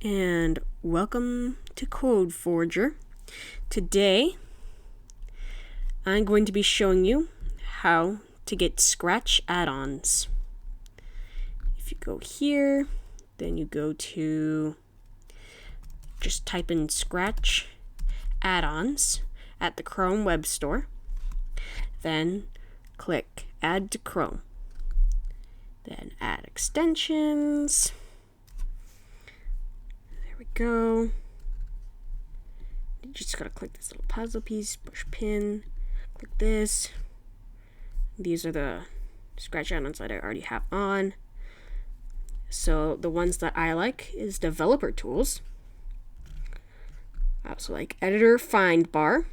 and welcome to Code Forger. Today I'm going to be showing you how to get Scratch Addons. If you go here, then you go to just type in Scratch Addons at the Chrome Web Store, then click Add to Chrome, then add extensions. There we go. You just gotta click this little puzzle piece, push pin, click this. These are the Scratch Addons that I already have on. So the ones that I like is developer tools. I also like editor find bar,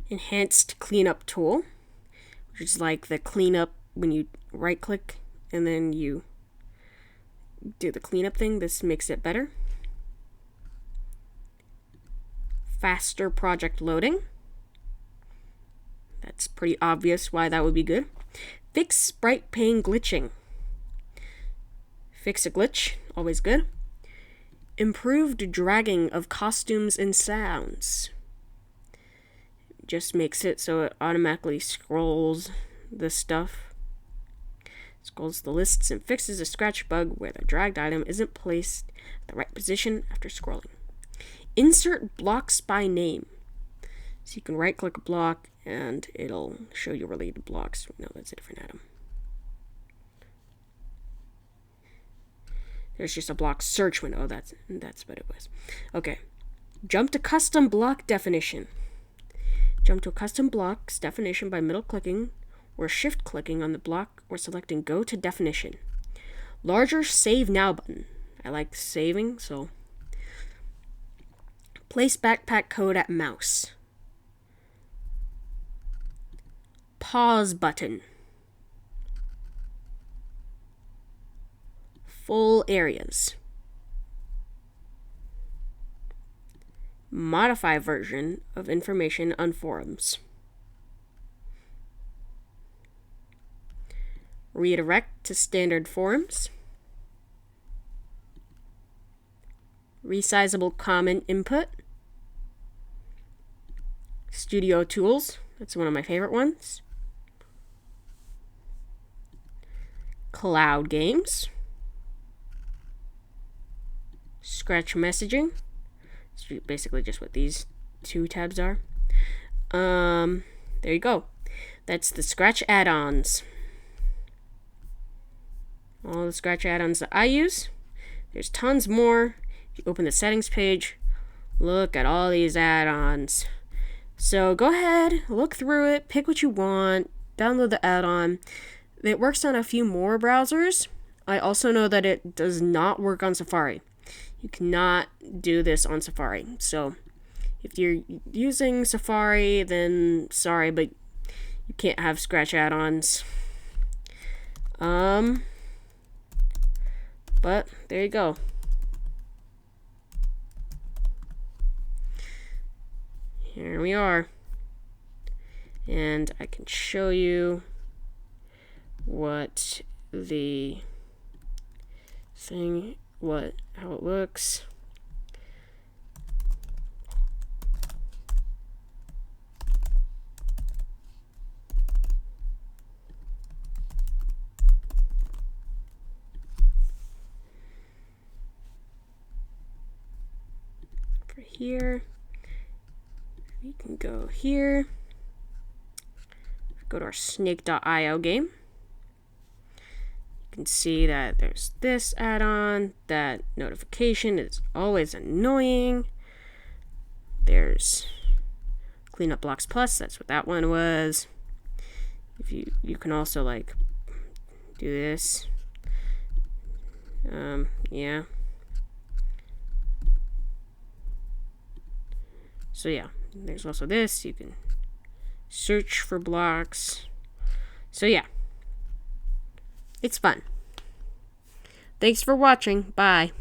enhanced cleanup tool, which is like the cleanup when you right click and then you do the cleanup thing. This makes it better. Faster project loading. That's pretty obvious why that would be good. Fix sprite pane glitching. Fix a glitch, always good. Improved dragging of costumes and sounds. Just makes it so it automatically scrolls the stuff. Scrolls the lists and fixes a scratch bug where the dragged item isn't placed at the right position after scrolling. Insert blocks by name. So you can right click a block and it'll show you related blocks. No, that's a different item. There's just a block search window. That's what it was. Okay. Jump to custom block definition. Jump to a custom block's definition by middle clicking or shift clicking on the block or selecting go to definition. Larger save now button. I like saving, so place backpack code at mouse. Pause button. Full areas. Modify version of information on forums. Redirect to standard forums. Resizable comment input. Studio tools. That's one of my favorite ones. Cloud games. Scratch messaging. It's basically just what these two tabs are. There you go. That's the Scratch Addons. All the Scratch Addons that I use. There's tons more. If you open the settings page, look at all these add-ons. So go ahead, look through it, pick what you want, download the add-on. It works on a few more browsers. I also know that it does not work on Safari. You cannot do this on Safari. So if you're using Safari, then sorry, but you can't have Scratch Addons. But there you go. Here we are. And I can show you what the thing, how it looks. For here, we can go here. Go to our snake.io game. You can see that there's this add-on. That notification is always annoying. There's Cleanup Blocks Plus. That's what that one was. If you can also like do this. Yeah. So yeah, there's also this. You can search for blocks. So yeah, it's fun. Thanks for watching. Bye.